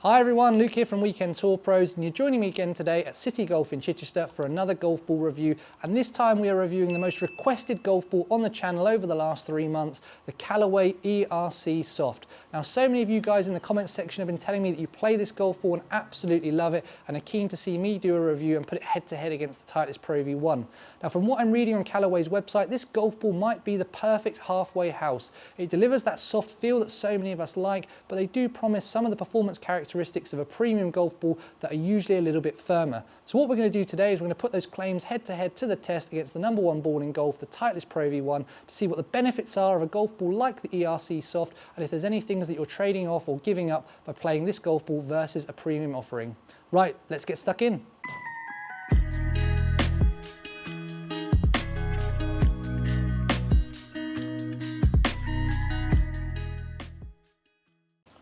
Hi everyone, Luke here from Weekend Tour Pros, and you're joining me again today at City Golf in Chichester for another golf ball review. And this time we are reviewing the most requested golf ball on the channel over the last 3 months, the Callaway ERC Soft. Now, so many of you guys in the comments section have been telling me that you play this golf ball and absolutely love it, and are keen to see me do a review and put it head to head against the Titleist Pro V1. Now, from what I'm reading on Callaway's website, this golf ball might be the perfect halfway house. It delivers that soft feel that so many of us like, but they do promise some of the performance characteristics of a premium golf ball that are usually a little bit firmer. So what we're going to do today is we're going to put those claims head to head to the test against the #1 ball in golf, the Titleist Pro V1, to see what the benefits are of a golf ball like the ERC Soft, and if there's any things that you're trading off or giving up by playing this golf ball versus a premium offering. Right, let's get stuck in.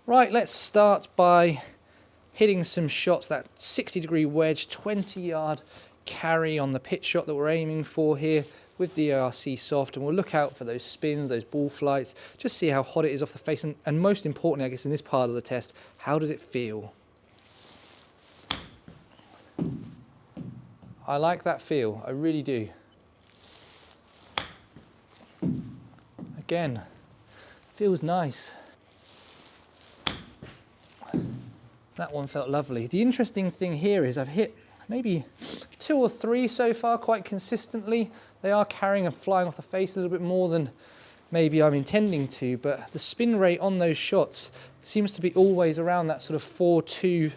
Right, let's start by hitting some shots. That 60-degree wedge, 20-yard carry on the pitch shot that we're aiming for here with the ERC Soft, and we'll look out for those spins, those ball flights, just see how hot it is off the face, and most importantly, I guess in this part of the test, how does it feel? I like that feel, I really do. Again, feels nice. That one felt lovely. The interesting thing here is I've hit maybe 2 or 3 so far quite consistently. They are carrying and flying off the face a little bit more than maybe I'm intending to, but the spin rate on those shots seems to be always around that sort of 4.2,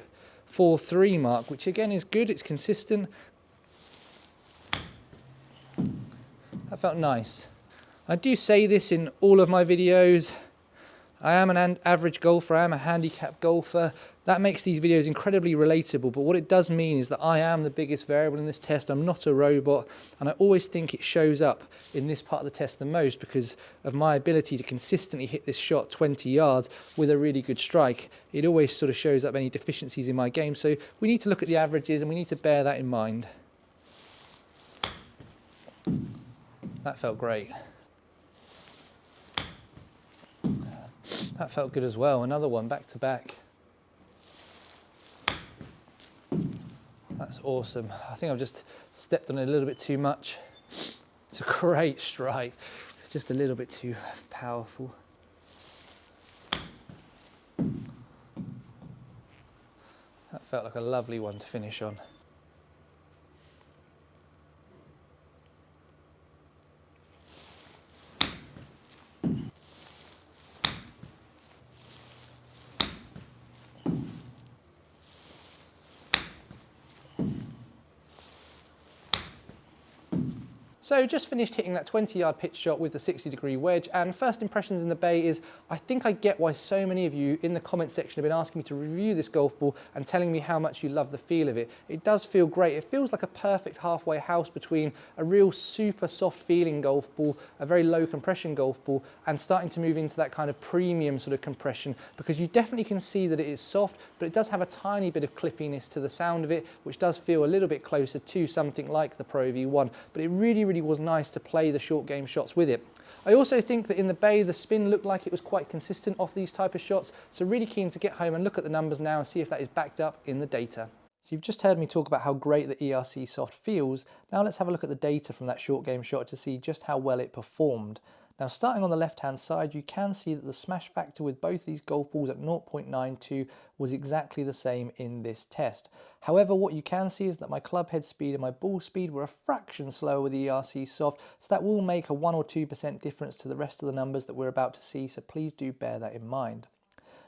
4.3 mark, which again is good, it's consistent. That felt nice. I do say this in all of my videos. I am an average golfer, I am a handicap golfer. That makes these videos incredibly relatable, but what it does mean is that I am the biggest variable in this test. I'm not a robot, and I always think it shows up in this part of the test the most because of my ability to consistently hit this shot 20 yards with a really good strike. It always sort of shows up any deficiencies in my game, so we need to look at the averages and we need to bear that in mind. That felt great. That felt good as well. Another one back to back. That's awesome. I think I've just stepped on it a little bit too much. It's a great strike. It's just a little bit too powerful. That felt like a lovely one to finish on. So just finished hitting that 20-yard pitch shot with the 60-degree wedge, and first impressions in the bay is I think I get why so many of you in the comment section have been asking me to review this golf ball and telling me how much you love the feel of it. It does feel great. It feels like a perfect halfway house between a real super soft feeling golf ball, a very low compression golf ball, and starting to move into that kind of premium sort of compression, because you definitely can see that it is soft, but it does have a tiny bit of clippiness to the sound of it, which does feel a little bit closer to something like the Pro V1, but it really was nice to play the short game shots with it. I also think that in the bay the spin looked like it was quite consistent off these type of shots, so really keen to get home and look at the numbers now and see if that is backed up in the data. So you've just heard me talk about how great the ERC Soft feels. Now let's have a look at the data from that short game shot to see just how well it performed. Now, starting on the left-hand side, you can see that the smash factor with both these golf balls at 0.92 was exactly the same in this test. However, what you can see is that my club head speed and my ball speed were a fraction slower with the ERC Soft, so that will make a 1 or 2% difference to the rest of the numbers that we're about to see, so please do bear that in mind.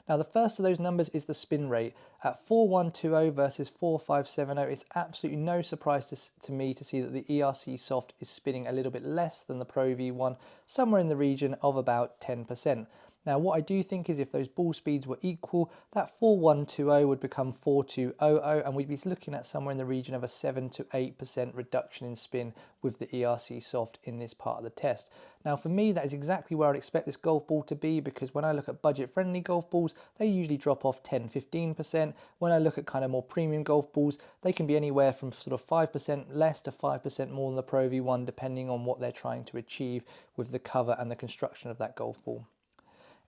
Now, the first of those numbers is the spin rate. At 4120 versus 4570, it's absolutely no surprise to me to see that the ERC Soft is spinning a little bit less than the Pro V1, somewhere in the region of about 10%. Now, what I do think is if those ball speeds were equal, that 4120 would become 4200, and we'd be looking at somewhere in the region of a 7 to 8% reduction in spin with the ERC Soft in this part of the test. Now, for me, that is exactly where I'd expect this golf ball to be, because when I look at budget-friendly golf balls, they usually drop off 10–15%. When I look at kind of more premium golf balls, they can be anywhere from sort of 5% less to 5% more than the Pro V1, depending on what they're trying to achieve with the cover and the construction of that golf ball.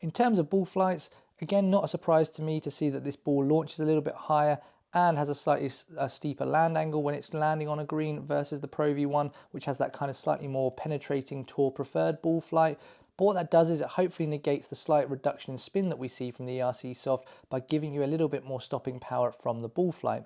In terms of ball flights, Again, not a surprise to me to see that this ball launches a little bit higher and has a slightly steeper land angle when it's landing on a green versus the Pro V1, which has that kind of slightly more penetrating tour preferred ball flight. But what that does is it hopefully negates the slight reduction in spin that we see from the ERC Soft by giving you a little bit more stopping power from the ball flight.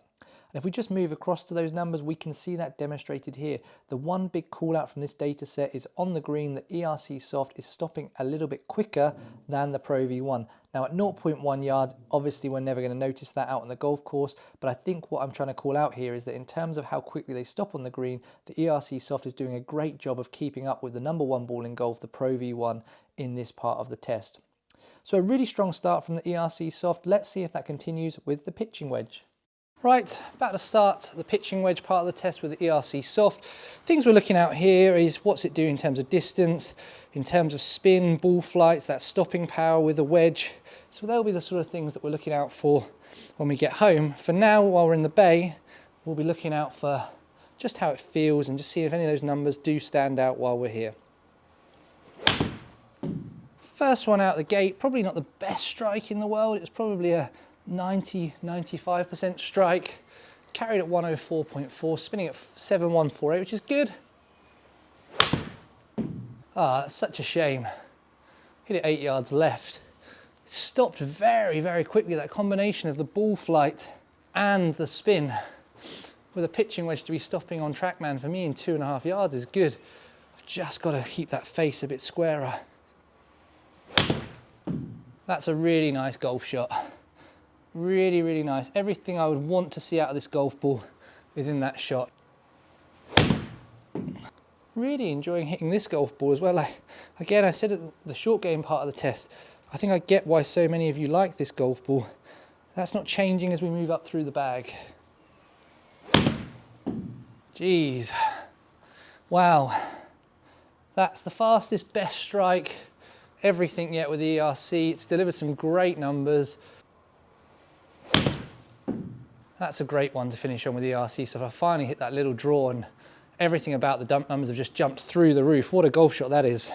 And if we just move across to those numbers, we can see that demonstrated here. The one big call out from this data set is on the green, the ERC Soft is stopping a little bit quicker than the Pro V1. Now at 0.1 yards, obviously we're never going to notice that out on the golf course, but I think what I'm trying to call out here is that in terms of how quickly they stop on the green, the ERC Soft is doing a great job of keeping up with the #1 ball in golf, the Pro V1, in this part of the test. So a really strong start from the ERC Soft. Let's see if that continues with the pitching wedge. Right, about to start the pitching wedge part of the test with the ERC Soft. Things we're looking at here is what's it doing in terms of distance, in terms of spin, ball flights, that stopping power with the wedge. So they'll be the sort of things that we're looking out for when we get home. For now, while we're in the bay, we'll be looking out for just how it feels and just see if any of those numbers do stand out while we're here. First one out the gate, probably not the best strike in the world. It's probably a 90–95% strike, carried at 104.4, spinning at 7148, which is good. Ah, that's such a shame. Hit it 8 yards left. It stopped very, very quickly. That combination of the ball flight and the spin with a pitching wedge to be stopping on TrackMan for me in 2.5 yards is good. I've just got to keep that face a bit squarer. That's a really nice golf shot. Really, really nice. Everything I would want to see out of this golf ball is in that shot. Really enjoying hitting this golf ball as well. Again, I said at the short game part of the test, I think I get why so many of you like this golf ball. That's not changing as we move up through the bag. Jeez. Wow. That's the fastest, best strike, everything yet with the ERC. It's delivered some great numbers. That's a great one to finish on with the ERC. So I finally hit that little draw and everything about the dump numbers have just jumped through the roof. What a golf shot that is.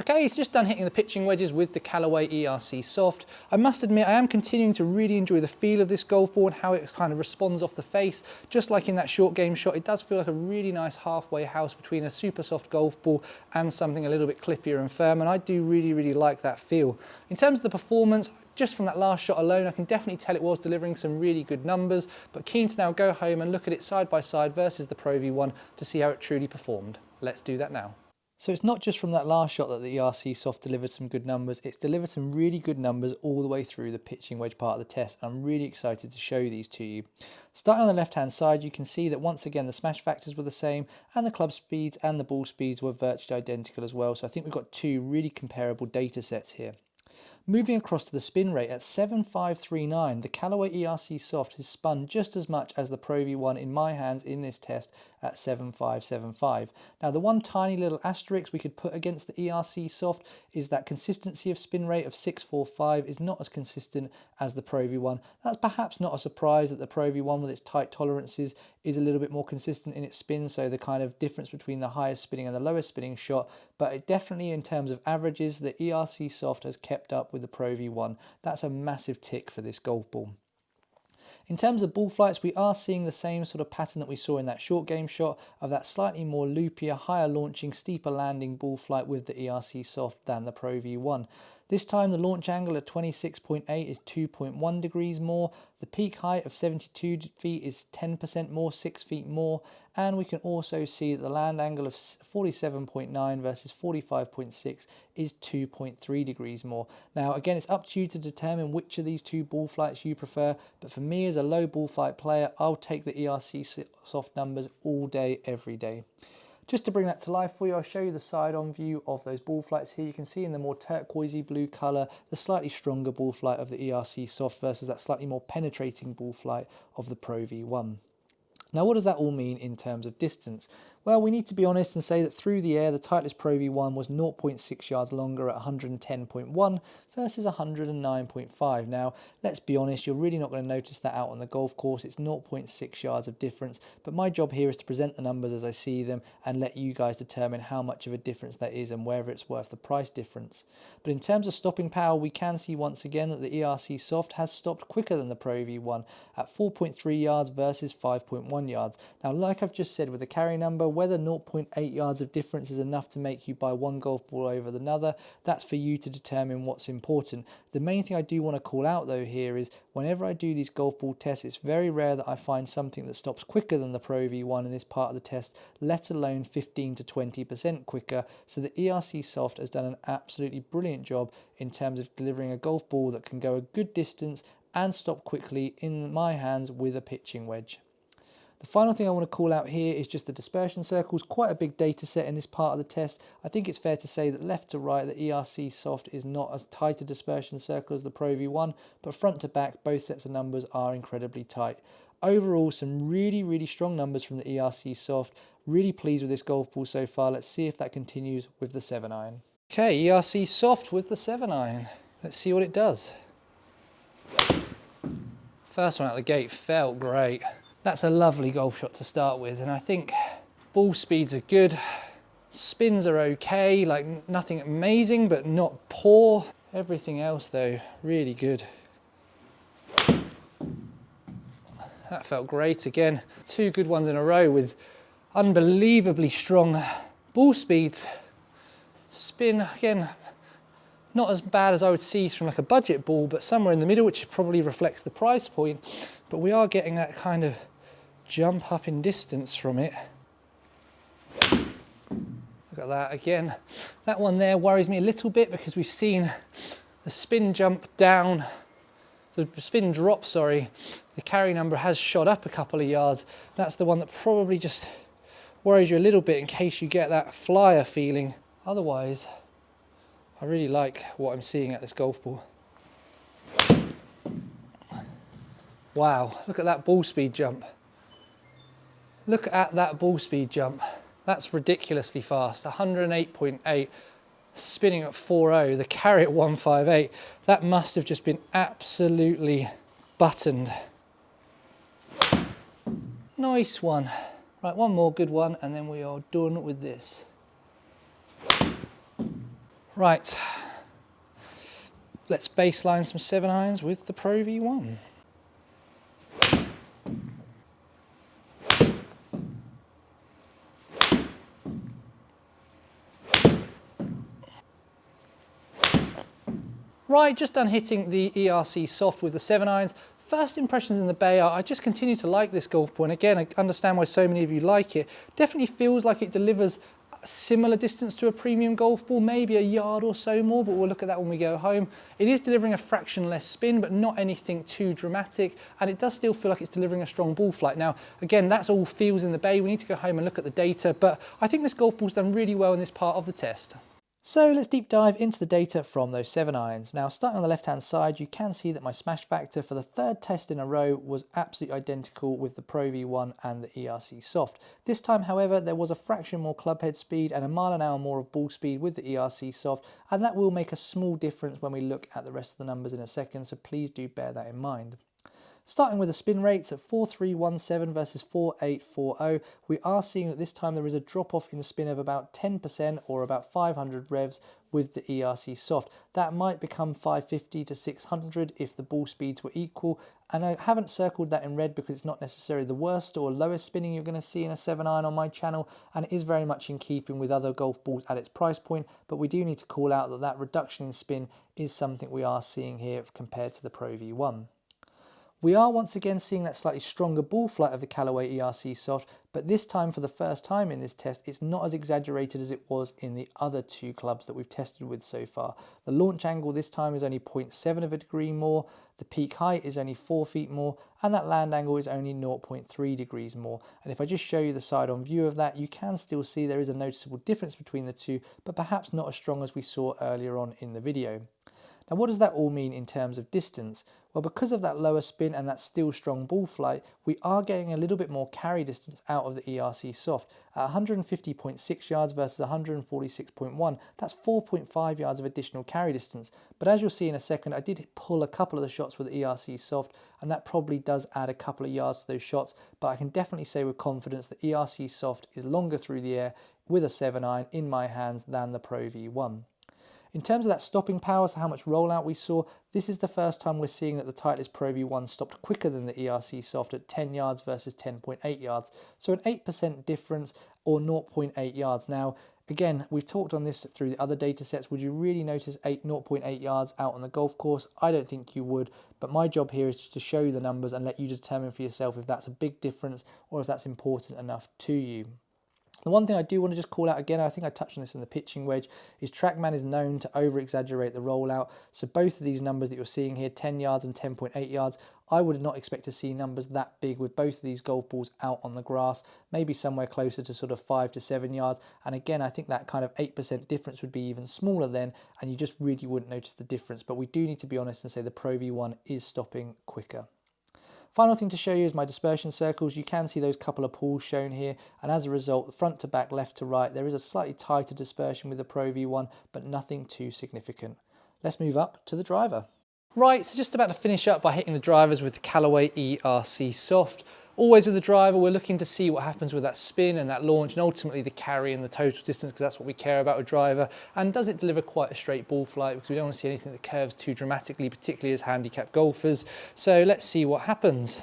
Okay, he's just done hitting the pitching wedges with the Callaway ERC Soft. I must admit, I am continuing to really enjoy the feel of this golf ball and how it kind of responds off the face. Just like in that short game shot, it does feel like a really nice halfway house between a super soft golf ball and something a little bit clippier and firm, and I do really, really like that feel. In terms of the performance, just from that last shot alone, I can definitely tell it was delivering some really good numbers, but keen to now go home and look at it side by side versus the Pro V1 to see how it truly performed. Let's do that now. So it's not just from that last shot that the ERC Soft delivered some good numbers, it's delivered some really good numbers all the way through the pitching wedge part of the test. I'm really excited to show these to you. Starting on the left hand side, you can see that once again the smash factors were the same and the club speeds and the ball speeds were virtually identical as well. So I think we've got two really comparable data sets here. Moving across to the spin rate at 7.539, the Callaway ERC Soft has spun just as much as the Pro V1 in my hands in this test at 7.575. Now the one tiny little asterisk we could put against the ERC Soft is that consistency of spin rate of 6.45 is not as consistent as the Pro V1. That's perhaps not a surprise that the Pro V1 with its tight tolerances is a little bit more consistent in its spin, so the kind of difference between the highest spinning and the lowest spinning shot, but it definitely in terms of averages, the ERC Soft has kept up with the Pro V1. That's a massive tick for this golf ball. In terms of ball flights, we are seeing the same sort of pattern that we saw in that short game shot of that slightly more loopier, higher launching, steeper landing ball flight with the ERC Soft than the Pro V1. This time the launch angle at 26.8 is 2.1 degrees more, the peak height of 72 feet is 10% more, 6 feet more, and we can also see that the land angle of 47.9 versus 45.6 is 2.3 degrees more. Now again, it's up to you to determine which of these two ball flights you prefer, but for me as a low ball flight player, I'll take the ERC Soft numbers all day, every day. Just to bring that to life for you, I'll show you the side-on view of those ball flights here. You can see in the more turquoisey blue colour, the slightly stronger ball flight of the ERC Soft versus that slightly more penetrating ball flight of the Pro V1. Now what does that all mean in terms of distance? Well, we need to be honest and say that through the air, the Titleist Pro V1 was 0.6 yards longer at 110.1 versus 109.5. Now, let's be honest, you're really not going to notice that out on the golf course. It's 0.6 yards of difference, but my job here is to present the numbers as I see them and let you guys determine how much of a difference that is and whether it's worth the price difference. But in terms of stopping power, we can see once again that the ERC Soft has stopped quicker than the Pro V1 at 4.3 yards versus 5.1 yards. Now, like I've just said with the carry number, whether 0.8 yards of difference is enough to make you buy one golf ball over another, that's for you to determine what's important. The main thing I do want to call out though here is whenever I do these golf ball tests, it's very rare that I find something that stops quicker than the Pro V1 in this part of the test, let alone 15 to 20% quicker. So the ERC Soft has done an absolutely brilliant job in terms of delivering a golf ball that can go a good distance and stop quickly in my hands with a pitching wedge. The final thing I want to call out here is just the dispersion circles. Quite a big data set in this part of the test. I think it's fair to say that left to right, the ERC Soft is not as tight a dispersion circle as the Pro V1, but front to back, both sets of numbers are incredibly tight. Overall, some really strong numbers from the ERC Soft. Really pleased with this golf ball so far. Let's see if that continues with the 7-iron. Okay, ERC Soft with the 7-iron. Let's see what it does. First one out the gate felt great. That's a lovely golf shot to start with, and I think ball speeds are good, spins are okay, like nothing amazing but not poor. Everything else though, really good. That felt great again. Two good ones in a row with unbelievably strong ball speeds. Spin, again, not as bad as I would see from like a budget ball, but somewhere in the middle, which probably reflects the price point. But we are getting that kind of jump up in distance from it. Look at that again. That one there worries me a little bit because we've seen the spin jump down, the spin drop, sorry. The carry number has shot up a couple of yards. That's the one that probably just worries you a little bit in case you get that flyer feeling. Otherwise, I really like what I'm seeing at this golf ball. Wow, look at that ball speed jump. Look at that ball speed jump. That's ridiculously fast. 108.8, spinning at 4.0, the carry at 158. That must have just been absolutely buttoned. Nice one. Right, one more good one, and then we are done with this. Right, let's baseline some 7-irons with the Pro V1. Right, just done hitting the ERC Soft with the 7-irons. First impressions in the bay are I just continue to like this golf ball, and again, I understand why so many of you like it. Definitely feels like it delivers a similar distance to a premium golf ball, maybe a yard or so more, but we'll look at that when we go home. It is delivering a fraction less spin, but not anything too dramatic, and it does still feel like it's delivering a strong ball flight. Now, again, that's all feels in the bay. We need to go home and look at the data, but I think this golf ball's done really well in this part of the test. So let's deep dive into the data from those 7-irons. Now, starting on the left-hand side, you can see that my smash factor for the third test in a row was absolutely identical with the Pro V1 and the ERC Soft. This time, however, there was a fraction more clubhead speed and a mile an hour more of ball speed with the ERC Soft, and that will make a small difference when we look at the rest of the numbers in a second, so please do bear that in mind. Starting with the spin rates at 4.317 versus 4.840, we are seeing that this time there is a drop-off in spin of about 10% or about 500 revs with the ERC Soft. That might become 550 to 600 if the ball speeds were equal, and I haven't circled that in red because it's not necessarily the worst or lowest spinning you're going to see in a 7-iron on my channel, and it is very much in keeping with other golf balls at its price point, but we do need to call out that that reduction in spin is something we are seeing here compared to the Pro V1. We are once again seeing that slightly stronger ball flight of the Callaway ERC Soft, but this time, for the first time in this test, it's not as exaggerated as it was in the other two clubs that we've tested with so far. The launch angle this time is only 0.7 of a degree more, the peak height is only 4 feet more, and that land angle is only 0.3 degrees more. And if I just show you the side-on view of that, you can still see there is a noticeable difference between the two, but perhaps not as strong as we saw earlier on in the video. Now what does that all mean in terms of distance? Well, because of that lower spin and that still strong ball flight, we are getting a little bit more carry distance out of the ERC Soft. At 150.6 yards versus 146.1, that's 4.5 yards of additional carry distance. But as you'll see in a second, I did pull a couple of the shots with the ERC Soft, and that probably does add a couple of yards to those shots, but I can definitely say with confidence that ERC Soft is longer through the air with a 7-iron in my hands than the Pro V1. In terms of that stopping power, so how much rollout we saw, this is the first time we're seeing that the Titleist Pro V1 stopped quicker than the ERC Soft at 10 yards versus 10.8 yards. So an 8% difference, or 0.8 yards. Now, again, we've talked on this through the other data sets. Would you really notice 0.8 yards out on the golf course? I don't think you would, but my job here is just to show you the numbers and let you determine for yourself if that's a big difference or if that's important enough to you. The one thing I do want to just call out again, I think I touched on this in the pitching wedge, is TrackMan is known to over-exaggerate the rollout. So both of these numbers that you're seeing here, 10 yards and 10.8 yards, I would not expect to see numbers that big with both of these golf balls out on the grass, maybe somewhere closer to sort of 5 to 7 yards. And again, I think that kind of 8% difference would be even smaller then, and you just really wouldn't notice the difference. But we do need to be honest and say the Pro V1 is stopping quicker. Final thing to show you is my dispersion circles. You can see those couple of pools shown here, and as a result, front to back, left to right, there is a slightly tighter dispersion with the Pro V1, but nothing too significant. Let's move up to the driver. Right, so just about to finish up by hitting the drivers with the Callaway ERC Soft. Always with the driver, we're looking to see what happens with that spin and that launch, and ultimately the carry and the total distance, because that's what we care about with driver. And does it deliver quite a straight ball flight, because we don't want to see anything that curves too dramatically, particularly as handicapped golfers. So let's see what happens.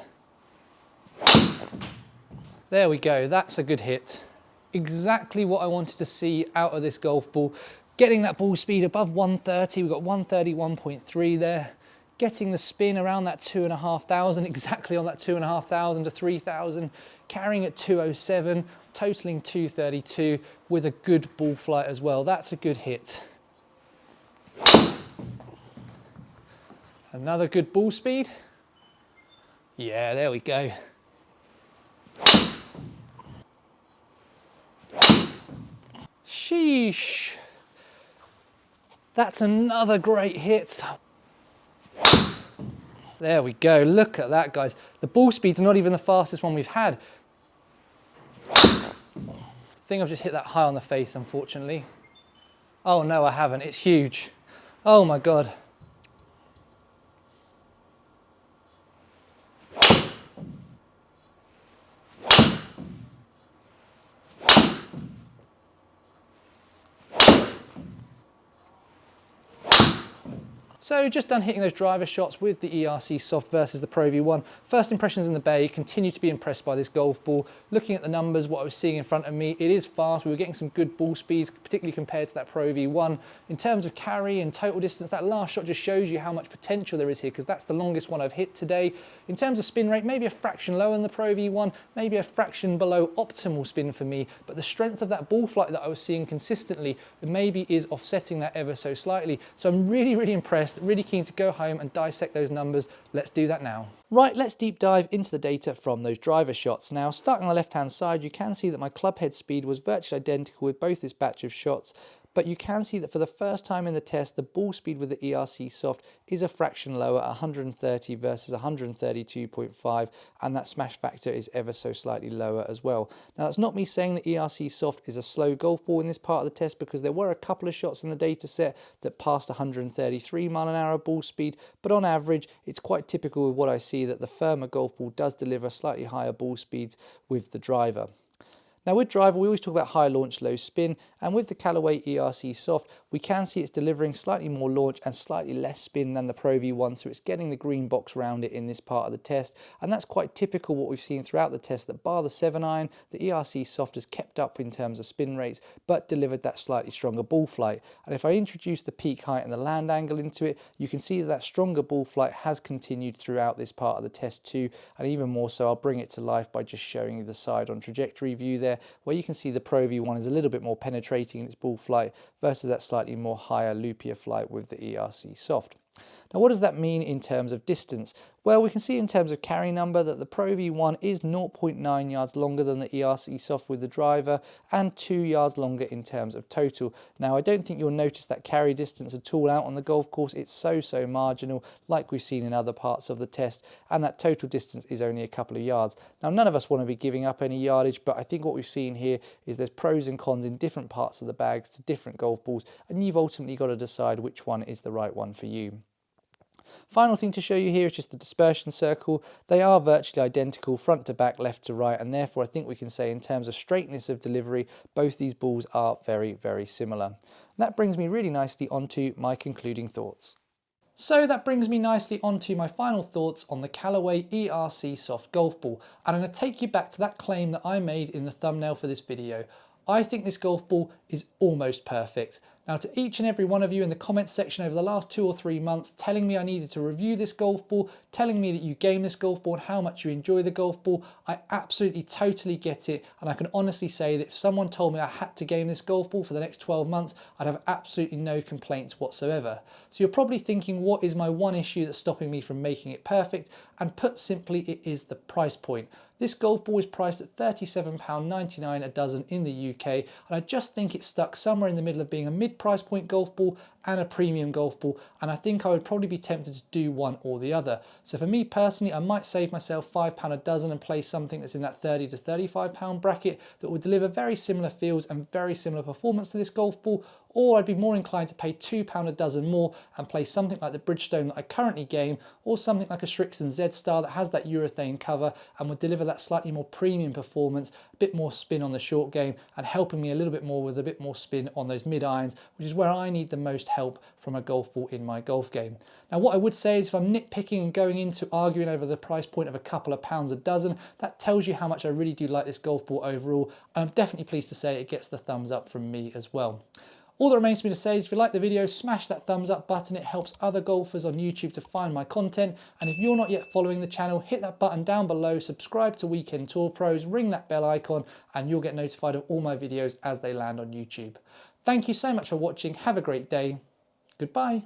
There we go, that's a good hit. Exactly what I wanted to see out of this golf ball. Getting that ball speed above 130, we've got 131.3 there. Getting the spin around that 2,500, exactly on that 2,500 to 3,000, carrying at 207, totaling 232 with a good ball flight as well. That's a good hit. Another good ball speed. Yeah, there we go. Sheesh. That's another great hit. There we go, look at that, guys. The ball speed's not even the fastest one we've had. I think I've just hit that high on the face, unfortunately. Oh no, I haven't, it's huge. Oh my God. So just done hitting those driver shots with the ERC Soft versus the Pro V1. First impressions in the bay, continue to be impressed by this golf ball. Looking at the numbers, what I was seeing in front of me, it is fast. We were getting some good ball speeds, particularly compared to that Pro V1. In terms of carry and total distance, that last shot just shows you how much potential there is here, because that's the longest one I've hit today. In terms of spin rate, maybe a fraction lower than the Pro V1, maybe a fraction below optimal spin for me, but the strength of that ball flight that I was seeing consistently maybe is offsetting that ever so slightly. So I'm really, really impressed. Really keen to go home and dissect those numbers. Let's do that now. Right, let's deep dive into the data from those driver shots. Now, starting on the left-hand side, you can see that my club head speed was virtually identical with both this batch of shots, but you can see that for the first time in the test, the ball speed with the ERC Soft is a fraction lower, 130 versus 132.5, and that smash factor is ever so slightly lower as well. Now, that's not me saying that ERC Soft is a slow golf ball in this part of the test, because there were a couple of shots in the data set that passed 133 mile/hour ball speed, but on average, it's quite typical with what I see that the firmer golf ball does deliver slightly higher ball speeds with the driver. Now with driver, we always talk about high launch, low spin, and with the Callaway ERC Soft, we can see it's delivering slightly more launch and slightly less spin than the Pro V1, so it's getting the green box around it in this part of the test, and that's quite typical what we've seen throughout the test, that bar the 7-iron, the ERC Soft has kept up in terms of spin rates, but delivered that slightly stronger ball flight. And if I introduce the peak height and the land angle into it, you can see that that stronger ball flight has continued throughout this part of the test too, and even more so, I'll bring it to life by just showing you the side-on trajectory view there, where you can see the Pro V1 is a little bit more penetrating in its ball flight versus that slightly more higher, loopier flight with the ERC Soft. Now, what does that mean in terms of distance? Well, we can see in terms of carry number that the Pro V1 is 0.9 yards longer than the ERC Soft with the driver and 2 yards longer in terms of total. Now, I don't think you'll notice that carry distance at all out on the golf course. It's so marginal, like we've seen in other parts of the test, and that total distance is only a couple of yards. Now, none of us want to be giving up any yardage, but I think what we've seen here is there's pros and cons in different parts of the bags to different golf balls, and you've ultimately got to decide which one is the right one for you. Final thing to show you here is just the dispersion circle. They are virtually identical front to back, left to right, and therefore I think we can say in terms of straightness of delivery, both these balls are very similar. And that brings me really nicely onto my concluding thoughts. So that brings me nicely onto my final thoughts on the Callaway ERC Soft golf ball. And I'm going to take you back to that claim that I made in the thumbnail for this video. I think this golf ball is almost perfect. Now, to each and every one of you in the comments section over the last 2 or 3 months telling me I needed to review this golf ball, telling me that you game this golf ball and how much you enjoy the golf ball, I absolutely totally get it, and I can honestly say that if someone told me I had to game this golf ball for the next 12 months, I'd have absolutely no complaints whatsoever. So you're probably thinking, what is my one issue that's stopping me from making it perfect? And put simply, it is the price point. This golf ball is priced at £37.99 a dozen in the UK, and I just think it's stuck somewhere in the middle of being a mid-price point golf ball and a premium golf ball, and I think I would probably be tempted to do one or the other. So for me personally, I might save myself £5 a dozen and play something that's in that £30 to £35 bracket that would deliver very similar feels and very similar performance to this golf ball, or I'd be more inclined to pay £2 a dozen more and play something like the Bridgestone that I currently game, or something like a Strixon Z-Star that has that urethane cover and would deliver that slightly more premium performance, a bit more spin on the short game, and helping me a little bit more with a bit more spin on those mid-irons, which is where I need the most help from a golf ball in my golf game. Now, what I would say is if I'm nitpicking and going into arguing over the price point of a couple of pounds a dozen, that tells you how much I really do like this golf ball overall, and I'm definitely pleased to say it gets the thumbs up from me as well. All that remains for me to say is if you like the video, smash that thumbs up button. It helps other golfers on YouTube to find my content. And if you're not yet following the channel, hit that button down below, subscribe to Weekend Tour Pros, ring that bell icon, and you'll get notified of all my videos as they land on YouTube. Thank you so much for watching. Have a great day. Goodbye.